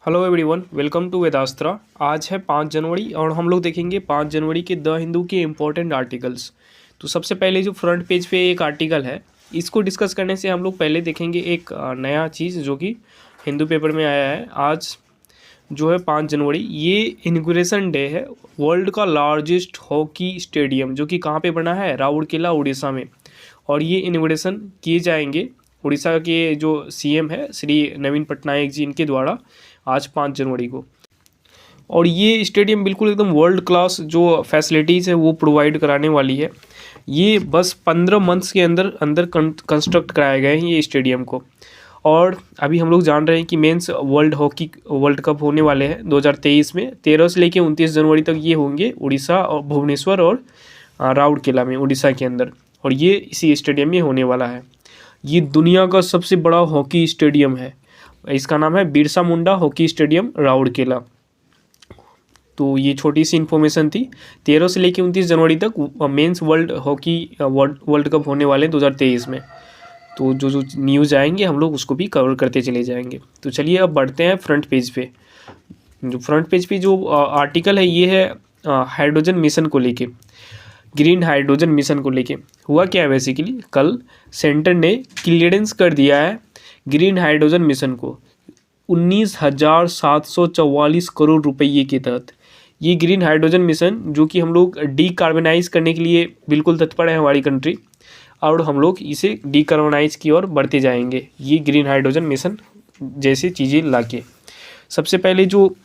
Hello everyone, welcome to Vedastra. आज है 5 जनवरी और हम लोग देखेंगे 5 जनवरी के द हिंदू के इम्पोर्टेंट आर्टिकल्स। तो सबसे पहले जो फ्रंट पेज पे एक आर्टिकल है, इसको डिस्कस करने से हम लोग पहले देखेंगे एक नया चीज़ जो कि हिंदू पेपर में आया है। आज जो है 5 जनवरी, ये इनॉग्रेशन डे है वर्ल्ड का लार्जेस्ट हॉकी स्टेडियम, जो कि कहाँ पे बना है, राउरकेला उड़ीसा में। और ये इनॉग्रेशन किए जाएंगे उड़ीसा के जो सीएम है श्री नवीन पटनायक जी, इनके द्वारा आज 5 जनवरी को। और ये स्टेडियम बिल्कुल एकदम वर्ल्ड क्लास जो फैसिलिटीज़ है वो प्रोवाइड कराने वाली है। ये बस 15 मंथ्स के अंदर अंदर कंस्ट्रक्ट कराए गए हैं ये स्टेडियम को। और अभी हम लोग जान रहे हैं कि मेंस वर्ल्ड कप होने वाले हैं 2023 में। 13 से लेकर 29 जनवरी तक ये होंगे उड़ीसा और भुवनेश्वर और राउरकेला में, उड़ीसा के अंदर। और ये इसी स्टेडियम में होने वाला है। ये दुनिया का सबसे बड़ा हॉकी स्टेडियम है। इसका नाम है बिरसा मुंडा हॉकी स्टेडियम राउरकेला। तो ये छोटी सी इन्फॉर्मेशन थी। 13 से लेकर 29 जनवरी तक मेंस वर्ल्ड कप होने वाले 2023 में। तो जो न्यूज़ आएंगे हम लोग उसको भी कवर करते चले जाएंगे। तो चलिए अब बढ़ते हैं फ्रंट पेज पे। जो फ्रंट पेज पे जो आर्टिकल है ये है हाइड्रोजन मिशन को लेके, ग्रीन हाइड्रोजन मिशन को लेके। हुआ क्या है बेसिकली, कल सेंटर ने क्लियरेंस कर दिया है ग्रीन हाइड्रोजन मिशन को 19,744 करोड़ रुपये के तहत। ये ग्रीन हाइड्रोजन मिशन जो कि हम लोग डीकार्बनाइज करने के लिए बिल्कुल तत्पर है हमारी कंट्री, और हम लोग इसे डीकार्बनाइज की ओर बढ़ते जाएंगे ये ग्रीन हाइड्रोजन मिशन जैसी चीज़ें लाके। सबसे पहले जो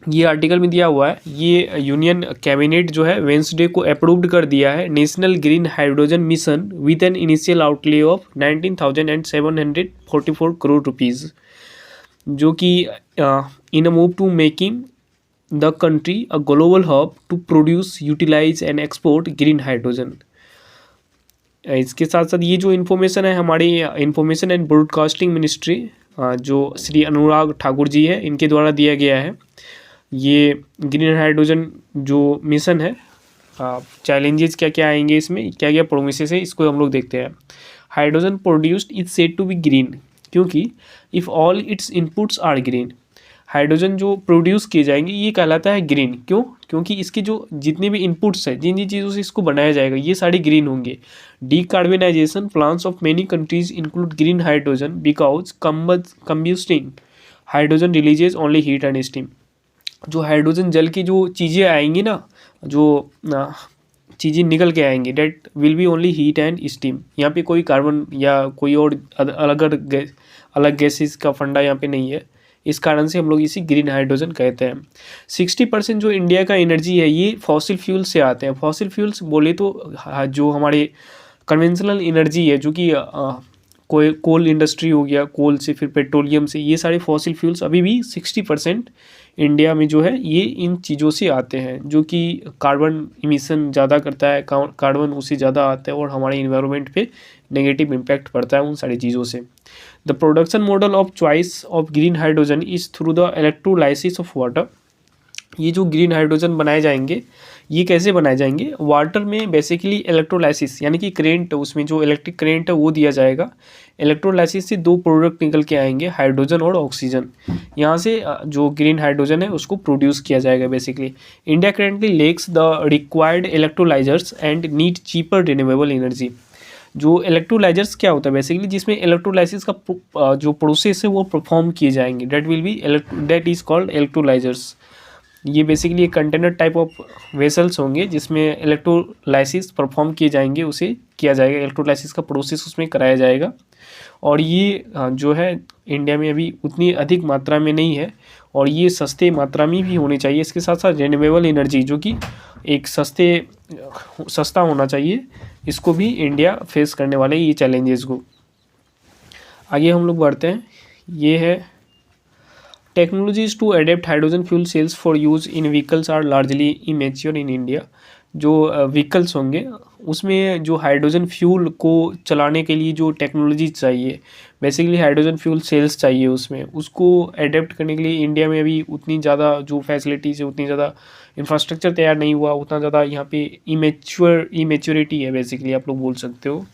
ये आर्टिकल में दिया हुआ है, ये यूनियन कैबिनेट जो है वेंसडे को अप्रूव्ड कर दिया है national green hydrogen mission with an initial outlay of 19,744 crore rupees, जो कि in a move to making the country a global hub to produce, utilise and export green hydrogen. इसके साथ साथ ये जो इन्फॉर्मेशन है हमारी इंफॉर्मेशन एंड ब्रॉडकास्टिंग मिनिस्ट्री जो श्री अनुराग ठाकुर जी है, इनके द्वारा दिया गया है। ये ग्रीन हाइड्रोजन जो मिशन है, चैलेंजेस क्या क्या आएंगे इसमें, क्या क्या प्रोमिसेस है, इसको हम लोग देखते हैं। Hydrogen produced is said to be green क्योंकि if all its inputs are green. Hydrogen जो प्रोड्यूस किए जाएंगे ये कहलाता है ग्रीन। क्यों? क्योंकि इसके जो जितने भी इनपुट्स हैं, जिन जिन चीज़ों से इसको बनाया जाएगा, ये सारे ग्रीन होंगे। Decarbonisation plans of many countries include green hydrogen because combusting hydrogen releases only heat and steam. जो हाइड्रोजन जल की जो चीज़ें आएंगी ना, जो चीज़ें निकल के आएंगी, that will be only heat and steam. यहाँ पे कोई कार्बन या कोई और अलग गैसेस का फंडा यहाँ पे नहीं है। इस कारण से हम लोग इसी ग्रीन हाइड्रोजन कहते हैं। 60% जो इंडिया का एनर्जी है ये फॉसिल फ्यूल से आते हैं। फॉसिल फ्यूल्स बोले तो जो हमारे कन्वेंशनल एनर्जी है, जो कि कोल इंडस्ट्री हो गया, कोल से फिर पेट्रोलियम से, ये सारे फॉसिल फ्यूल्स अभी भी 60% इंडिया में जो है ये इन चीज़ों से आते हैं, जो कि कार्बन इमिशन ज़्यादा करता है, कार्बन उससे ज़्यादा आता है और हमारे इन्वायरमेंट पे नेगेटिव इम्पैक्ट पड़ता है उन सारी चीज़ों से। The production model of choice of green hydrogen is through the electrolysis of water. ये जो ग्रीन हाइड्रोजन बनाए जाएंगे ये कैसे बनाए जाएंगे, वाटर में बेसिकली इलेक्ट्रोलाइसिस यानी कि करेंट, उसमें जो इलेक्ट्रिक करेंट है वो दिया जाएगा। इलेक्ट्रोलाइसिस से दो प्रोडक्ट निकल के आएंगे, हाइड्रोजन और ऑक्सीजन। यहाँ से जो ग्रीन हाइड्रोजन है उसको प्रोड्यूस किया जाएगा basically. India currently lacks the required electrolysers and need cheaper renewable energy. जो इलेक्ट्रोलाइजर्स क्या होता है बेसिकली, जिसमें इलेक्ट्रोलाइसिस का जो प्रोसेस है वो परफॉर्म किए जाएंगे, दैट इज़ कॉल्ड इलेक्ट्रोलाइजर्स। ये बेसिकली एक कंटेनर टाइप ऑफ वेसल्स होंगे जिसमें इलेक्ट्रोलाइसिस परफॉर्म किए जाएंगे, उसे किया जाएगा, इलेक्ट्रोलाइसिस का प्रोसेस उसमें कराया जाएगा। और ये जो है इंडिया में अभी उतनी अधिक मात्रा में नहीं है और ये सस्ते मात्रा में भी होनी चाहिए। इसके साथ साथ रिन्यूएबल एनर्जी जो कि एक सस्ता होना चाहिए, इसको भी इंडिया फेस करने वाले ये चैलेंजेस को। आगे हम लोग बढ़ते हैं। ये है technologies to adapt hydrogen fuel cells for use in vehicles are largely immature in India. जो व्हीकल्स होंगे उसमें जो हाइड्रोजन फ्यूल को चलाने के लिए जो टेक्नोलॉजी चाहिए, बेसिकली हाइड्रोजन फ्यूल सेल्स चाहिए, उसमें उसको अडेप्ट करने के लिए इंडिया में अभी उतनी ज़्यादा जो फैसिलिटीज़ है, उतनी ज़्यादा इंफ्रास्ट्रक्चर तैयार नहीं हुआ, उतना ज़्यादा यहाँ पे इमेच्योरिटी है बेसिकली, आप लोग बोल सकते हो।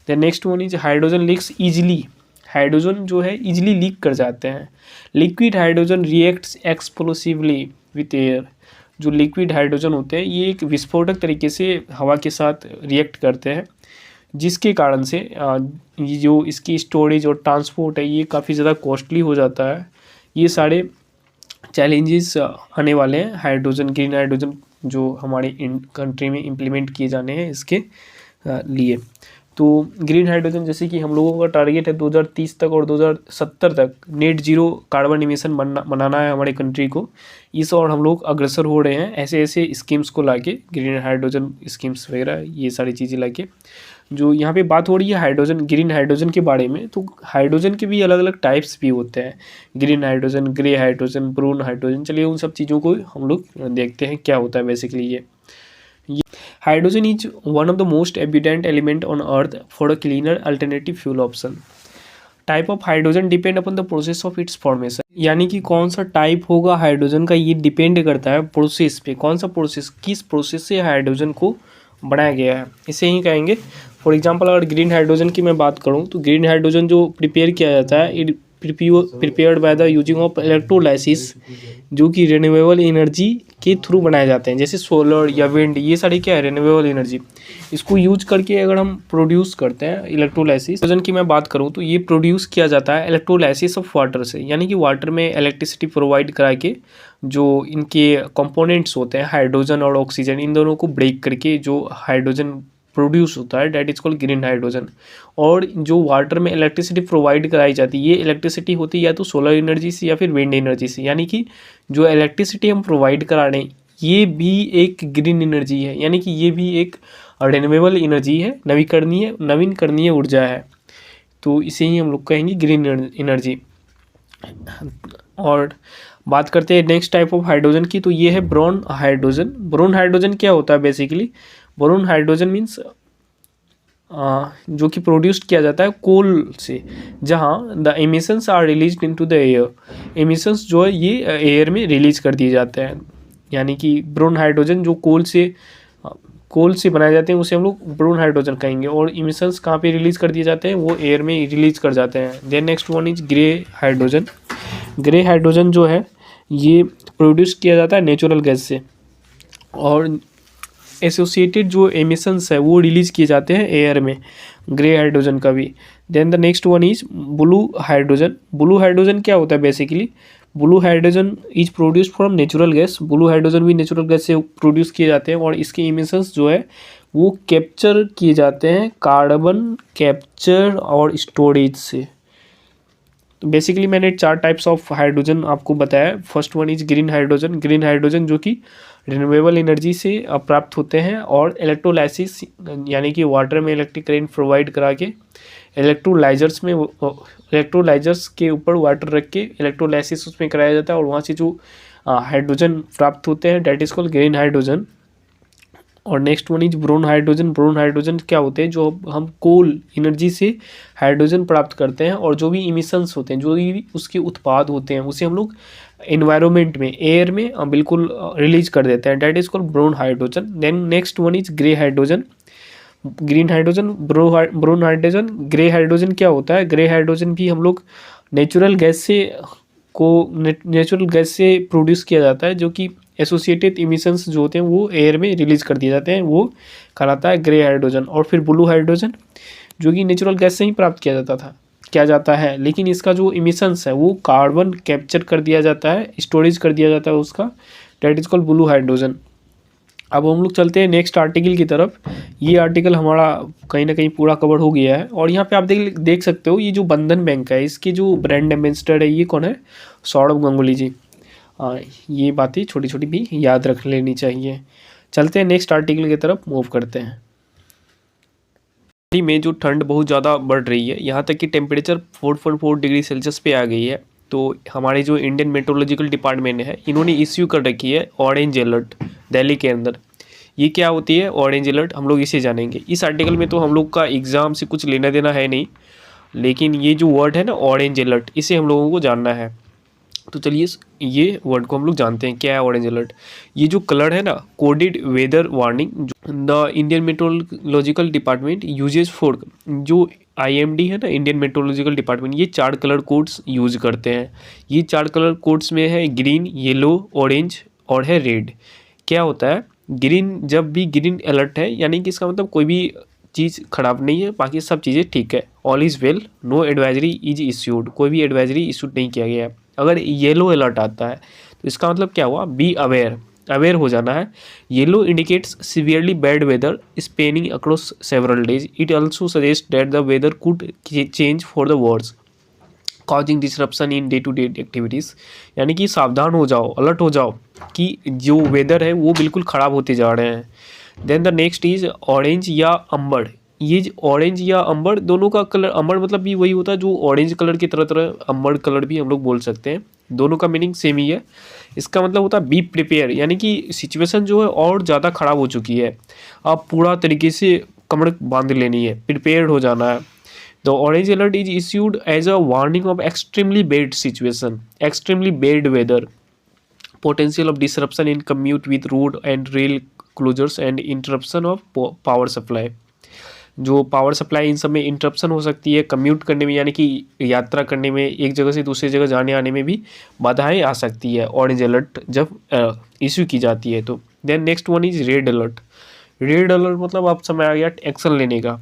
The next one is hydrogen leaks easily. Hydrogen जो है इजीली लीक कर जाते हैं। Liquid hydrogen reacts explosively with air. जो लिक्विड हाइड्रोजन होते हैं ये एक विस्फोटक तरीके से हवा के साथ रिएक्ट करते हैं, जिसके कारण से ये जो इसकी स्टोरेज और ट्रांसपोर्ट है ये काफ़ी ज़्यादा कॉस्टली हो जाता है। ये सारे चैलेंजेस आने वाले हैं हाइड्रोजन, ग्रीन हाइड्रोजन जो हमारे कंट्री में इम्प्लीमेंट किए जाने हैं इसके लिए। तो ग्रीन हाइड्रोजन जैसे कि हम लोगों का टारगेट है 2030 तक और 2070 तक नेट जीरो कार्बन इमिशन बनाना है हमारे कंट्री को। इस और हम लोग अग्रसर हो रहे हैं ऐसे ऐसे स्कीम्स को लाके, ग्रीन हाइड्रोजन स्कीम्स वगैरह ये सारी चीज़ें लाके। जो यहाँ पे बात हो रही है हाइड्रोजन, ग्रीन हाइड्रोजन के बारे में, तो हाइड्रोजन के भी अलग अलग टाइप्स भी होते हैं, green hydrogen, grey hydrogen, brown hydrogen. चलिए उन सब चीज़ों को हम लोग देखते हैं क्या होता है बेसिकली। ये hydrogen is one of the most abundant element on earth for a cleaner alternative fuel option. Type of hydrogen depend upon the process of its formation. यानी कि कौन सा टाइप होगा हाइड्रोजन का ये डिपेंड करता है प्रोसेस पे, कौन सा प्रोसेस, किस प्रोसेस से हाइड्रोजन को बनाया गया है, इसे ही कहेंगे। फॉर एग्जांपल अगर ग्रीन हाइड्रोजन की मैं बात करूं तो ग्रीन हाइड्रोजन जो प्रिपेयर किया जाता है it prepared by the using of electrolysis, जो कि रिन्यूएबल एनर्जी के थ्रू बनाए जाते हैं, जैसे सोलर या विंड, ये सारी क्या है रिन्यूएबल एनर्जी। इसको यूज करके अगर हम प्रोड्यूस करते हैं इलेक्ट्रोलाइसिस। हाइड्रोजन की मैं बात करूं तो ये प्रोड्यूस किया जाता है इलेक्ट्रोलाइसिस ऑफ वाटर से, यानी कि वाटर में इलेक्ट्रिसिटी प्रोवाइड करा के जो इनके कंपोनेंट्स होते हैं हाइड्रोजन और ऑक्सीजन, इन दोनों को ब्रेक करके जो हाइड्रोजन प्रोड्यूस होता है that is called green hydrogen. और जो वाटर में इलेक्ट्रिसिटी प्रोवाइड कराई जाती है ये इलेक्ट्रिसिटी होती है या तो सोलर एनर्जी से या फिर विंड एनर्जी से, यानी कि जो इलेक्ट्रिसिटी हम प्रोवाइड करा रहे हैं ये भी एक ग्रीन एनर्जी है, यानी कि ये भी एक रिन्यूएबल एनर्जी है, नवीकरणीय ऊर्जा है। तो इसे ही हम लोग कहेंगे ग्रीन एनर्जी। और बात करते हैं नेक्स्ट टाइप ऑफ हाइड्रोजन की, तो ये है ब्रोन हाइड्रोजन। ब्रोन हाइड्रोजन क्या होता है बेसिकली? बोरोन हाइड्रोजन मीन्स जो कि प्रोड्यूस किया जाता है कोल से, जहाँ the emissions are release into the air. Emissions जो है ये एयर में रिलीज कर दिए जाते हैं, यानी कि ब्रोन हाइड्रोजन जो कोल से बनाए जाते हैं उसे हम लोग ब्रोन हाइड्रोजन कहेंगे। और इमिशंस कहाँ पे रिलीज कर दिए जाते हैं? वो एयर में रिलीज कर जाते हैं। Then next one is grey hydrogen. Grey hydrogen जो है ये प्रोड्यूस किया जाता है नेचुरल गैस से, और एसोसिएटेड जो एमिशंस है वो रिलीज किए जाते हैं एयर में, ग्रे हाइड्रोजन का भी। Then the next one is blue hydrogen. Blue hydrogen क्या होता है basically? Blue hydrogen is produce from natural gas. Blue hydrogen भी नेचुरल गैस से प्रोड्यूस किए जाते हैं और इसके एमिशंस जो है वो कैप्चर किए जाते हैं कार्बन कैप्चर और स्टोरेज से। तो बेसिकली मैंने 4 टाइप्स ऑफ हाइड्रोजन आपको बताया। First one is green hydrogen. Green hydrogen जो कि रिन्यूएबल एनर्जी से प्राप्त होते हैं और इलेक्ट्रोलाइसिस यानी कि वाटर में इलेक्ट्रिक करंट प्रोवाइड करा के इलेक्ट्रोलाइजर्स के ऊपर वाटर रख के इलेक्ट्रोलाइसिस उसमें कराया जाता है और वहाँ से जो हाइड्रोजन प्राप्त होते हैं that is called green hydrogen. और next one is brown hydrogen. Brown hydrogen क्या होते हैं? जो हम कोल एनर्जी से हाइड्रोजन प्राप्त करते हैं और जो भी इमिशंस होते हैं, जो भी उसके उत्पाद होते हैं, उसे हम लोग एनवायरनमेंट में, एयर में बिल्कुल रिलीज कर देते हैं, that is called brown hydrogen. Then next one is grey hydrogen. Green hydrogen, brown hydrogen, grey hydrogen क्या होता है? ग्रे हाइड्रोजन भी हम लोग नेचुरल गैस से प्रोड्यूस किया जाता है, जो कि एसोसिएटेड इमिशंस जो होते हैं वो एयर में रिलीज कर दिए जाते हैं, वो कहलाता है ग्रे हाइड्रोजन। और फिर ब्लू हाइड्रोजन जो कि नेचुरल गैस से ही प्राप्त किया जाता है, लेकिन इसका जो इमिशंस है वो कार्बन कैप्चर कर दिया जाता है, स्टोरेज कर दिया जाता है उसका, that is called blue hydrogen. अब हम लोग चलते हैं नेक्स्ट आर्टिकल की तरफ। ये आर्टिकल हमारा कहीं ना कहीं पूरा कवर हो गया है और यहाँ पे आप देख सकते हो ये जो बंधन बैंक है इसके जो ब्रांड एम्बेसडर है ये कौन है? सौरभ गांगुली जी। ये बातें छोटी छोटी भी याद रख लेनी चाहिए। चलते हैं नेक्स्ट आर्टिकल की तरफ मूव करते हैं। दिल्ली में जो ठंड बहुत ज़्यादा बढ़ रही है, यहाँ तक कि टेम्परेचर 4.4 डिग्री सेल्सियस पे आ गई है। तो हमारे जो इंडियन मेट्रोलॉजिकल डिपार्टमेंट है इन्होंने इश्यू कर रखी है ऑरेंज अलर्ट दिल्ली के अंदर। ये क्या होती है ऑरेंज अलर्ट, हम लोग इसे जानेंगे। इस आर्टिकल में तो हम लोग का एग्ज़ाम से कुछ लेना देना है नहीं, लेकिन ये जो वर्ड है ना ऑरेंज अलर्ट, इसे हम लोगों को जानना है। तो चलिए ये वर्ड को हम लोग जानते हैं क्या है ऑरेंज अलर्ट। ये जो कलर है ना coded weather warning the Indian meteorological department uses for, जो IMD है ना, इंडियन मेट्रोलॉजिकल डिपार्टमेंट, ये 4 कलर कोड्स यूज करते हैं। ये 4 कलर कोड्स में है ग्रीन, येलो, ऑरेंज और है रेड। क्या होता है, ग्रीन, जब भी ग्रीन अलर्ट है यानी कि इसका मतलब कोई भी चीज़ खराब नहीं है, बाकी सब चीज़ें ठीक है, all is well, no advisory is issued, कोई भी एडवाइजरी इशूड नहीं किया गया है। अगर येलो अलर्ट आता है तो इसका मतलब क्या हुआ, बी अवेयर, अवेयर हो जाना है। Yellow indicates severely bad weather spanning across several days, it also suggest that the weather could change for the worse causing disruption in day to day activities, यानी कि सावधान हो जाओ, अलर्ट हो जाओ कि जो वेदर है वो बिल्कुल ख़राब होते जा रहे हैं। Then the next is orange या अंबर। ये ऑरेंज या अंबर दोनों का कलर, अंबर मतलब भी वही होता है जो ऑरेंज कलर की तरह तरह, अंबर कलर भी हम लोग बोल सकते हैं, दोनों का मीनिंग सेम ही है। इसका मतलब होता है बी प्रिपेयर, यानी कि सिचुएशन जो है और ज़्यादा ख़राब हो चुकी है, आप पूरा तरीके से कमर बांध लेनी है, प्रिपेयर्ड हो जाना है। The orange alert is issued as a warning of extremely bad situation, extremely bad weather, potential of disruption in commute with road and rail closures and interruption of power supply। जो power supply in सब में interruption हो सकती है, commute करने में यानी कि यात्रा करने में, एक जगह से दूसरी जगह जाने आने में भी बाधाएं आ सकती है ऑरेंज अलर्ट जब इशू की जाती है तो। Then next one is red alert. Red alert मतलब आप समय आ गया एक्शन लेने का।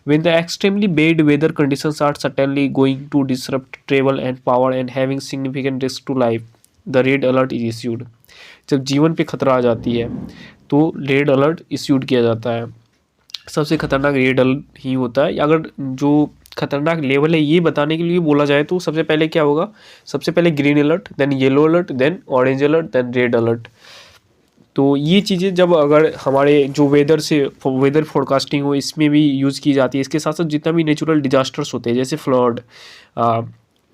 When the extremely bad weather conditions are certainly going to disrupt travel and power and having significant risk to life, the red alert is issued। जब जीवन पे खतरा आ जाती है तो रेड अलर्ट इश्यूड किया जाता है। सबसे खतरनाक रेड अलर्ट ही होता है। अगर जो खतरनाक लेवल है ये बताने के लिए बोला जाए तो सबसे पहले क्या होगा, सबसे पहले green alert, then yellow alert, then orange alert, then red alert. तो ये चीज़ें जब अगर हमारे जो वेदर फोरकास्टिंग हो इसमें भी यूज़ की जाती है, इसके साथ साथ जितना भी नेचुरल डिजास्टर्स होते हैं जैसे फ्लड,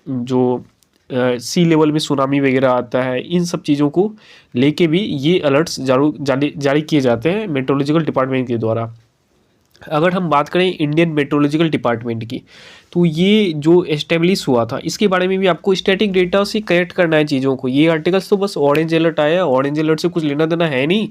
जो सी लेवल में सुनामी वगैरह आता है, इन सब चीज़ों को लेके भी ये अलर्ट्स जारी किए जाते हैं मेट्रोलॉजिकल डिपार्टमेंट के द्वारा। अगर हम बात करें इंडियन मेट्रोलॉजिकल डिपार्टमेंट की, तो ये जो एस्टेब्लिश हुआ था इसके बारे में भी आपको स्टैटिक डेटा से कनेक्ट करना है चीज़ों को। ये आर्टिकल्स तो बस ऑरेंज अलर्ट आया, ऑरेंज अलर्ट से कुछ लेना देना है नहीं,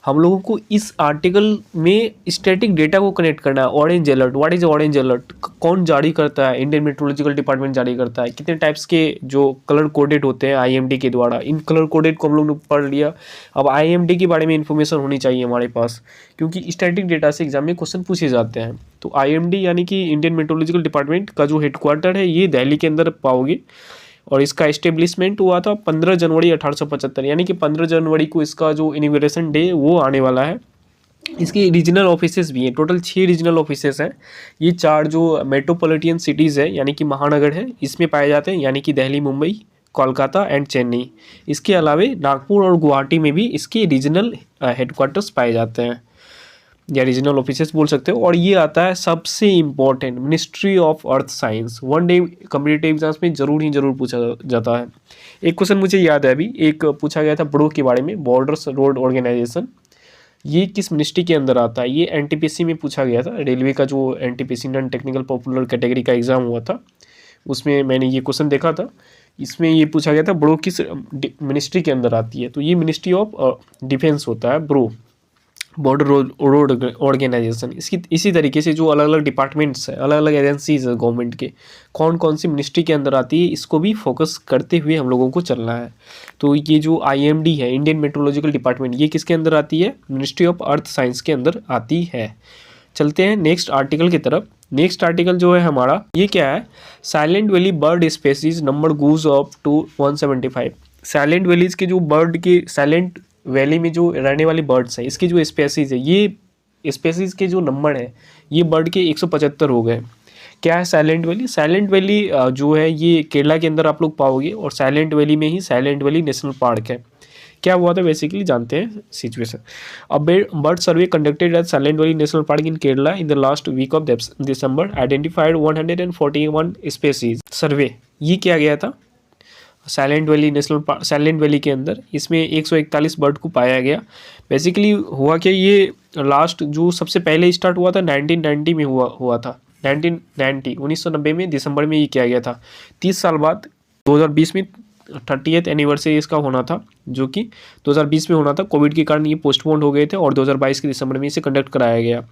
हम लोगों को इस आर्टिकल में स्टैटिक डेटा को कनेक्ट करना है। Orange alert, what is orange alert, कौन जारी करता है, इंडियन मेट्रोलॉजिकल डिपार्टमेंट जारी करता है, कितने टाइप्स के जो कलर कोडेड होते हैं IMD के द्वारा, इन कलर कोडेड को हम लोग ने पढ़ लिया। अब IMD के बारे में इंफॉर्मेशन होनी चाहिए हमारे पास, क्योंकि स्टैटिक डेटा से एग्जाम में क्वेश्चन पूछे जाते हैं। तो IMD यानी कि इंडियन मेट्रोलॉजिकल डिपार्टमेंट का जो हेडक्वार्टर है ये दिल्ली के अंदर पाओगे, और इसका इस्टेब्लिशमेंट हुआ था 15 जनवरी 1875, यानी कि 15 जनवरी को इसका जो इनॉग्रेशन डे वो आने वाला है। इसकी रीजनल ऑफिसेस भी हैं, टोटल 6 रीजनल ऑफिसेस हैं। ये 4 जो मेट्रोपॉलिटन सिटीज़ है यानी कि महानगर है इसमें पाए जाते हैं, यानी कि दिल्ली, मुंबई, कोलकाता एंड चेन्नई। इसके अलावा नागपुर और गुवाहाटी में भी इसके रीजनल हेडक्वार्टर्स पाए जाते हैं या रीजनल ऑफिसेस बोल सकते हो। और ये आता है सबसे important ministry of earth science, one day competitive exams में जरूर पूछा जाता है। एक क्वेश्चन मुझे याद है अभी, एक पूछा गया था ब्रो के बारे में, बॉर्डर्स रोड ऑर्गेनाइजेशन, ये किस मिनिस्ट्री के अंदर आता है, ये NTPC में पूछा गया था। रेलवे का जो NTPC non technical popular category का एग्जाम हुआ था उसमें मैंने ये क्वेश्चन देखा था। इसमें ये पूछा गया था ब्रो किस मिनिस्ट्री के अंदर आती है, तो ये मिनिस्ट्री ऑफ डिफेंस होता है ब्रो, बॉर्डर रोड ऑर्गेनाइजेशन। इसी तरीके से जो अलग अलग डिपार्टमेंट्स हैं, अलग अलग एजेंसीज है गवर्नमेंट के, कौन कौन सी मिनिस्ट्री के अंदर आती है इसको भी फोकस करते हुए हम लोगों को चलना है। तो ये जो IMD है इंडियन मेट्रोलॉजिकल डिपार्टमेंट, ये किसके अंदर आती है, मिनिस्ट्री ऑफ अर्थ साइंस के अंदर आती है। चलते हैं नेक्स्ट आर्टिकल की तरफ। नेक्स्ट आर्टिकल जो है हमारा, ये क्या है, silent valley bird species number goes up to 175। Silent valley's के जो बर्ड के, साइलेंट वैली में जो रहने वाली बर्ड्स हैं इसकी जो स्पेसीज है, ये स्पेसीज के जो नंबर है ये बर्ड के 175 हो गए। क्या है साइलेंट वैली, साइलेंट वैली जो है ये केरला के अंदर आप लोग पाओगे, और साइलेंट वैली में ही साइलेंट वैली नेशनल पार्क है। क्या हुआ था बेसिकली जानते हैं situation. A bird survey conducted at Silent Valley National Park in Kerala in the last week of December identified 141 species. Survey ये किया गया था साइलेंट वैली नेशनल पार्क, साइलेंट वैली के अंदर, इसमें 141 बर्ड को पाया गया। बेसिकली हुआ क्या, ये लास्ट जो सबसे पहले स्टार्ट हुआ था 1990 में हुआ था, 1990 में दिसंबर में ये किया गया था। 30 साल बाद 2020 में 30th एनिवर्सरी इसका होना था, जो कि 2020 में होना था, कोविड के कारण ये पोस्टपोन हो गए थे, और 2022 के दिसंबर में इसे कंडक्ट कराया गया।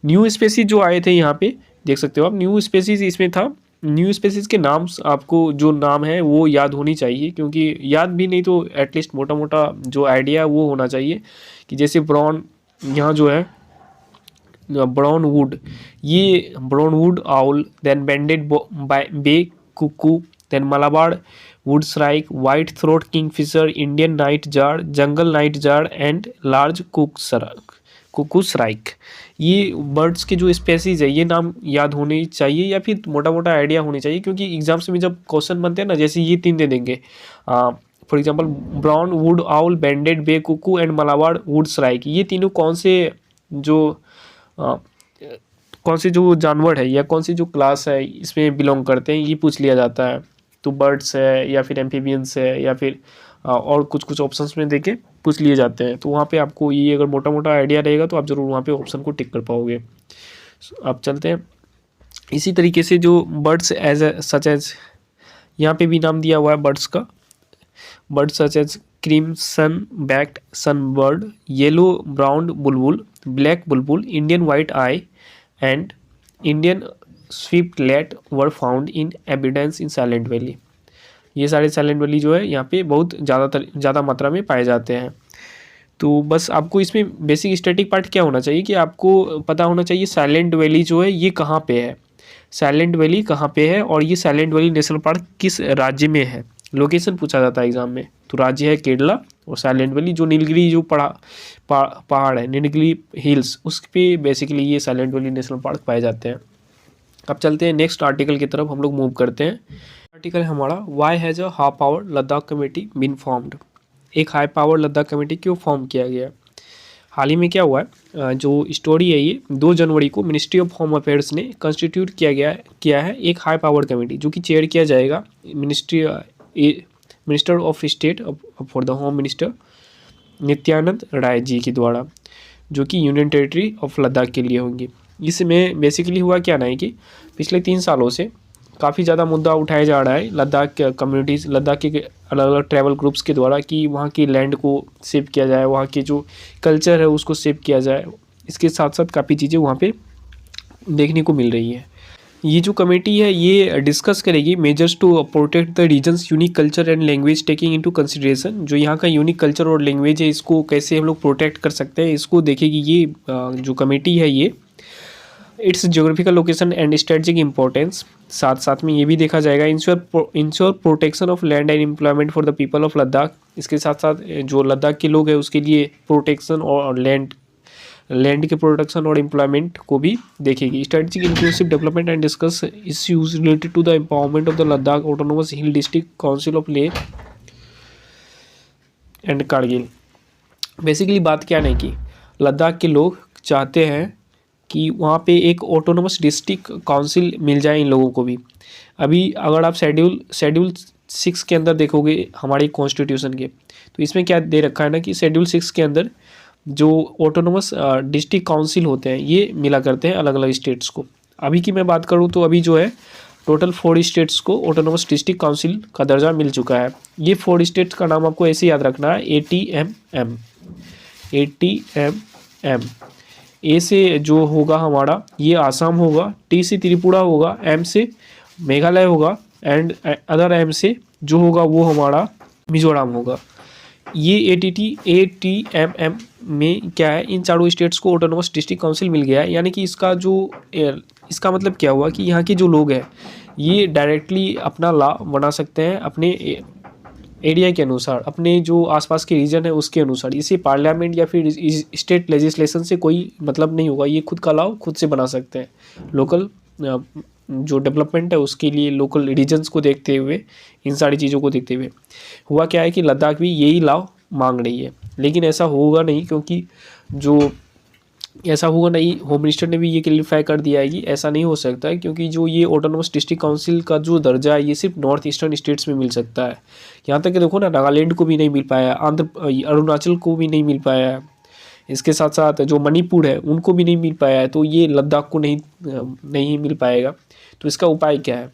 न्यू स्पेसीज जो आए थे यहाँ पे देख सकते हो आप, न्यू स्पेसीज इसमें था। न्यू स्पेसीज के नाम आपको जो नाम है वो याद होनी चाहिए, क्योंकि याद भी नहीं तो एटलीस्ट मोटा मोटा जो आइडिया वो होना चाहिए कि जैसे ब्राउन, यहाँ जो है ब्राउन वुड, ये brown wood owl, then banded bay cuckoo, then Malabar wood shrike, white throat kingfisher, Indian nightjar, jungle nightjar and large cuckoo shrike. ये बर्ड्स के जो स्पेसीज है ये नाम याद होने चाहिए या फिर मोटा मोटा आइडिया होनी चाहिए, क्योंकि एग्जाम्स में जब क्वेश्चन बनते हैं ना, जैसे ये 3 दे देंगे for example brown wood owl, banded bay cuckoo and Malabar wood shrike, ये तीनों कौन से जो जानवर है या कौन सी जो क्लास है इसमें बिलोंग करते हैं, ये पूछ लिया जाता है। तो बर्ड्स है या फिर एम्फीबियंस है या फिर और कुछ कुछ ऑप्शंस में देके पूछ लिए जाते हैं। तो वहाँ पे आपको ये अगर मोटा मोटा आइडिया रहेगा तो आप ज़रूर वहाँ पे ऑप्शन को टिक कर पाओगे। अब चलते हैं इसी तरीके से जो बर्ड्स सच एज यहाँ पे भी नाम दिया हुआ है बर्ड्स का, bird such as crimson backed sunbird, yellow brown bulbul, black bulbul, Indian white eye and Indian swiftlet were found in evidence in silent valley. ये सारे साइलेंट वैली जो है यहाँ पे बहुत ज़्यादा मात्रा में पाए जाते हैं। तो बस आपको इसमें बेसिक स्टैटिक पार्ट क्या होना चाहिए कि आपको पता होना चाहिए साइलेंट वैली जो है ये कहाँ पे है, साइलेंट वैली कहाँ पे है और ये साइलेंट वैली नेशनल पार्क किस राज्य में है। लोकेशन पूछा जाता है एग्जाम में, तो राज्य है केरला और साइलेंट वैली जो नीलगिरी जो पहाड़ है, नीलगिरी हिल्स, उस पे बेसिकली ये साइलेंट वैली नेशनल पार्क पाए जाते हैं। अब चलते हैं नेक्स्ट आर्टिकल की तरफ हम लोग मूव करते हैं। आर्टिकल है हमारा why has a high power Ladakh committee been formed. एक हाई पावर लद्दाख कमेटी क्यों फॉर्म किया गया। हाल ही में क्या हुआ है, जो स्टोरी है ये 2 जनवरी को मिनिस्ट्री ऑफ होम अफेयर्स ने कंस्टिट्यूट किया है एक हाई पावर कमेटी, जो कि चेयर किया जाएगा minister of state for the home minister Nityanand Rai ji के द्वारा, जो कि यूनियन टेरिटरी ऑफ लद्दाख के लिए होंगे। इसमें बेसिकली हुआ क्या ना है कि पिछले 3 सालों से काफ़ी ज़्यादा मुद्दा उठाया जा रहा है लद्दाख के कम्युनिटीज़, लद्दाख के अलग अलग ट्रैवल ग्रुप्स के द्वारा कि वहाँ की लैंड को सेव किया जाए, वहाँ के जो कल्चर है उसको सेव किया जाए। इसके साथ साथ काफ़ी चीज़ें वहाँ पे देखने को मिल रही है। ये जो कमेटी है ये डिस्कस करेगी measures to protect the region's unique culture and language taking into consideration. जो यहाँ का यूनिक कल्चर और लैंग्वेज है इसको कैसे हम लोग प्रोटेक्ट कर सकते हैं, इसको देखेगी ये जो कमेटी है ये। It's geographical location and strategic importance, साथ साथ में ये भी देखा जाएगा ensure protection of land and employment for the people of Ladakh. इसके साथ साथ जो लद्दाख के लोग हैं उसके लिए प्रोटेक्शन और लैंड के प्रोटेक्शन और एम्प्लॉयमेंट को भी देखेगी। Strategic inclusive development and discuss issues related to the empowerment of the Ladakh autonomous hill district council of Leh and Kargil. Basically बात क्या नहीं की लद्दाख के लोग चाहते हैं कि वहाँ पे एक ऑटोनोमस डिस्ट्रिक्ट काउंसिल मिल जाए इन लोगों को भी। अभी अगर आप शेड्यूल 6 के अंदर देखोगे हमारी कॉन्स्टिट्यूशन के, तो इसमें क्या दे रखा है ना कि शेड्यूल 6 के अंदर जो ऑटोनोमस डिस्ट्रिक्ट काउंसिल होते हैं ये मिला करते हैं अलग अलग स्टेट्स को। अभी की मैं बात करूँ तो अभी जो है टोटल 4 स्टेट्स को ऑटोनोमस डिस्ट्रिक्ट काउंसिल का दर्जा मिल चुका है। ये 4 स्टेट्स का नाम आपको ऐसे याद रखना है, ATMM। ए से जो होगा हमारा ये आसाम होगा, टी से त्रिपुरा होगा, एम से मेघालय होगा एंड अदर एम से जो होगा वो हमारा मिजोरम होगा। ये ATMM में क्या है, इन चारों स्टेट्स को ऑटोनोमस डिस्ट्रिक्ट काउंसिल मिल गया है। यानी कि इसका मतलब क्या हुआ कि यहाँ के जो लोग हैं ये डायरेक्टली अपना लॉ बना सकते हैं अपने एरिया के अनुसार, अपने जो आसपास के रीजन है उसके अनुसार। इसे पार्लियामेंट या फिर स्टेट लेजिस्लेशन से कोई मतलब नहीं होगा, ये खुद का लॉ खुद से बना सकते हैं। लोकल जो डेवलपमेंट है उसके लिए लोकल रीजन्स को देखते हुए, इन सारी चीज़ों को देखते हुए हुआ क्या है कि लद्दाख भी यही लॉ मांग रही है। लेकिन ऐसा होगा नहीं, क्योंकि जो ऐसा होगा नहीं, होम मिनिस्टर ने भी ये क्लियरिफाई कर दिया है कि ऐसा नहीं हो सकता है, क्योंकि जो ये ऑटोनोमस डिस्ट्रिक्ट काउंसिल का जो दर्जा है ये सिर्फ नॉर्थ ईस्टर्न स्टेट्स में मिल सकता है। यहाँ तक कि देखो ना, नागालैंड को भी नहीं मिल पाया, अरुणाचल को भी नहीं मिल पाया है, इसके साथ साथ जो मणिपुर है उनको भी नहीं मिल पाया है, तो ये लद्दाख को नहीं मिल पाएगा। तो इसका उपाय क्या है?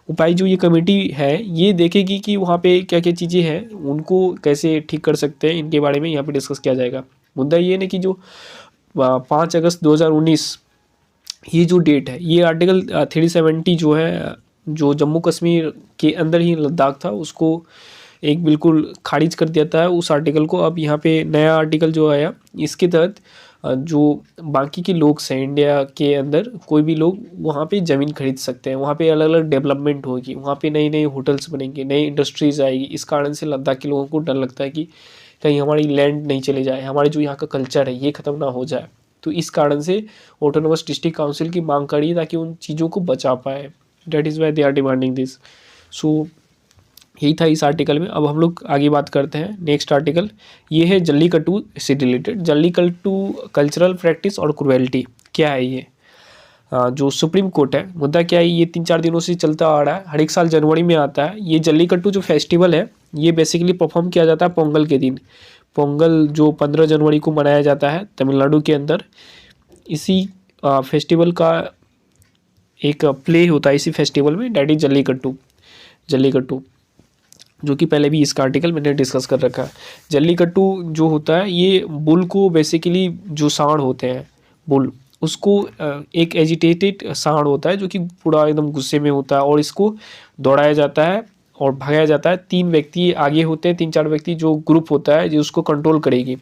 उपाय जो ये कमेटी है ये देखेगी कि वहाँ पे क्या क्या चीज़ें हैं, उनको कैसे ठीक कर सकते हैं, इनके बारे में यहाँ पे डिस्कस किया जाएगा। मुद्दा ये है कि जो 5 अगस्त 2019 ये जो डेट है, ये आर्टिकल 370 जो है, जो जम्मू कश्मीर के अंदर ही लद्दाख था, उसको एक बिल्कुल खारिज कर देता है उस आर्टिकल को। अब यहाँ पे नया आर्टिकल जो आया, इसके तहत जो बाकी के लोग हैं इंडिया के अंदर, कोई भी लोग वहाँ पे ज़मीन खरीद सकते हैं। वहाँ पे अलग अलग डेवलपमेंट होगी, वहाँ पे नई नई होटल्स बनेंगे, नई इंडस्ट्रीज़ आएगी। इस कारण से लद्दाख के लोगों को डर लगता है कि कहीं हमारी लैंड नहीं चले जाए, हमारे जो यहाँ का कल्चर है ये ख़त्म ना हो जाए। तो इस कारण से ऑटोनोमस डिस्ट्रिक्ट काउंसिल की मांग करी ताकि उन चीज़ों को बचा पाए। That is why they are demanding this. So यही था इस आर्टिकल में। अब हम लोग आगे बात करते हैं नेक्स्ट आर्टिकल। ये है जल्लीकट्टू से रिलेटेड। जल्लीकट्टू कल्चरल प्रैक्टिस और क्रुएल्टी क्या है ये। जो सुप्रीम कोर्ट है, मुद्दा क्या है, ये 3-4 दिनों से चलता आ रहा है, हर एक साल जनवरी में आता है। ये जल्लीकट्टू जो फेस्टिवल है, ये बेसिकली परफॉर्म किया जाता है पोंगल के दिन। पोंगल जो 15 जनवरी को मनाया जाता है तमिलनाडु के अंदर। इसी फेस्टिवल का एक प्ले होता है इसी फेस्टिवल में, डैट इज जल्लीकट्टू। जल्लीकट्टू जो कि पहले भी इसका आर्टिकल मैंने डिस्कस कर रखा है। जल्लीकट्टू जो होता है, ये बुल को बेसिकली, जो सांड होते हैं बुल, उसको एक एजिटेटेड सांड होता है जो कि पूरा एकदम गुस्से में होता है, और इसको दौड़ाया जाता है और भगाया जाता है। 3 व्यक्ति आगे होते हैं, 3-4 व्यक्ति जो ग्रुप होता है जो उसको कंट्रोल करेगी।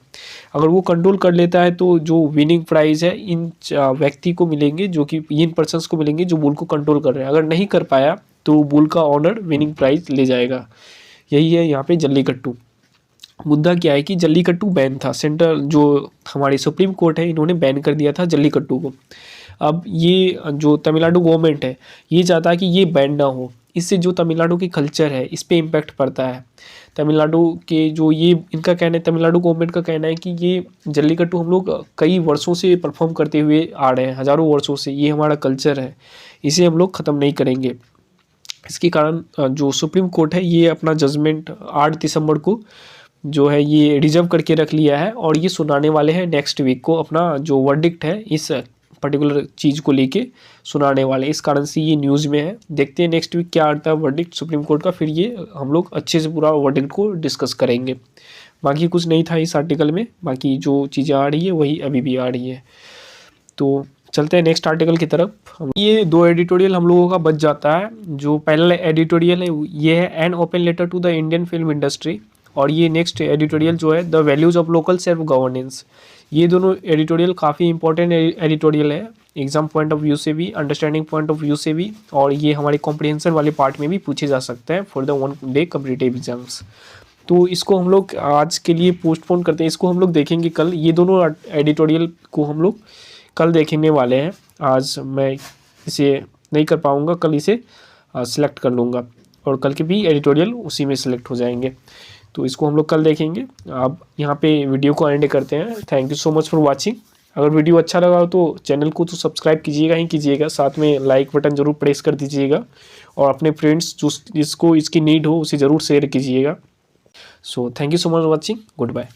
अगर वो कंट्रोल कर लेता है तो जो विनिंग प्राइज़ है इन व्यक्ति को मिलेंगे, जो कि इन पर्सनस को मिलेंगे जो बुल को कंट्रोल कर रहे हैं। अगर नहीं कर पाया तो बुल का ऑनर विनिंग प्राइज़ ले जाएगा। यही है यहाँ पे जल्लीकट्टू। मुद्दा क्या है कि जल्लीकट्टू बैन था, सेंट्रल जो हमारी सुप्रीम कोर्ट है इन्होंने बैन कर दिया था जल्लीकट्टू को। अब ये जो तमिलनाडु गवर्नमेंट है ये चाहता है कि ये बैन ना हो, इससे जो तमिलनाडु की कल्चर है इस पे इम्पैक्ट पड़ता है। तमिलनाडु के जो ये इनका कहना है, तमिलनाडु गवर्नमेंट का कहना है कि ये जल्लीकट्टू हम लोग कई वर्षों से परफॉर्म करते हुए आ रहे हैं, हज़ारों वर्षों से, ये हमारा कल्चर है, इसे हम लोग ख़त्म नहीं करेंगे। इसके कारण जो सुप्रीम कोर्ट है ये अपना जजमेंट 8 दिसंबर को जो है ये रिजर्व करके रख लिया है, और ये सुनाने वाले हैं नेक्स्ट वीक को। अपना जो वर्डिक्ट है इस पर्टिकुलर चीज़ को लेके सुनाने वाले, इस कारण से ये न्यूज़ में है। देखते हैं नेक्स्ट वीक क्या आता है वर्डिक्ट सुप्रीम कोर्ट का, फिर ये हम लोग अच्छे से पूरा वर्डिक्ट को डिस्कस करेंगे। बाकी कुछ नहीं था इस आर्टिकल में, बाकी जो चीज़ें आ रही है वही अभी भी आ रही है। तो चलते हैं नेक्स्ट आर्टिकल की तरफ। ये 2 एडिटोरियल हम लोगों का बच जाता है। जो पहला एडिटोरियल है ये है an open letter to the Indian film industry, और ये नेक्स्ट एडिटोरियल जो है the values of local self governance. ये दोनों एडिटोरियल काफ़ी इंपॉर्टेंट एडिटोरियल है, एग्जाम पॉइंट ऑफ व्यू से भी, अंडरस्टैंडिंग पॉइंट ऑफ व्यू से भी, और ये हमारे कॉम्प्रिहेंशन वाले पार्ट में भी पूछे जा सकते हैं for the 1 day competitive exams. तो इसको हम लोग आज के लिए पोस्टपोन करते हैं, इसको हम लोग देखेंगे कल। ये दोनों एडिटोरियल को हम लोग कल देखने वाले हैं। आज मैं इसे नहीं कर पाऊँगा, कल इसे सिलेक्ट कर लूँगा, और कल के भी एडिटोरियल उसी में सिलेक्ट हो जाएंगे। तो इसको हम लोग कल देखेंगे। अब यहाँ पे वीडियो को एंड करते हैं। Thank you so much for watching. अगर वीडियो अच्छा लगा हो तो चैनल को तो सब्सक्राइब कीजिएगा ही कीजिएगा, साथ में लाइक बटन ज़रूर प्रेस कर दीजिएगा, और अपने फ्रेंड्स जिसको इसकी नीड हो उसे ज़रूर शेयर कीजिएगा। So thank you so much for watching. Good bye.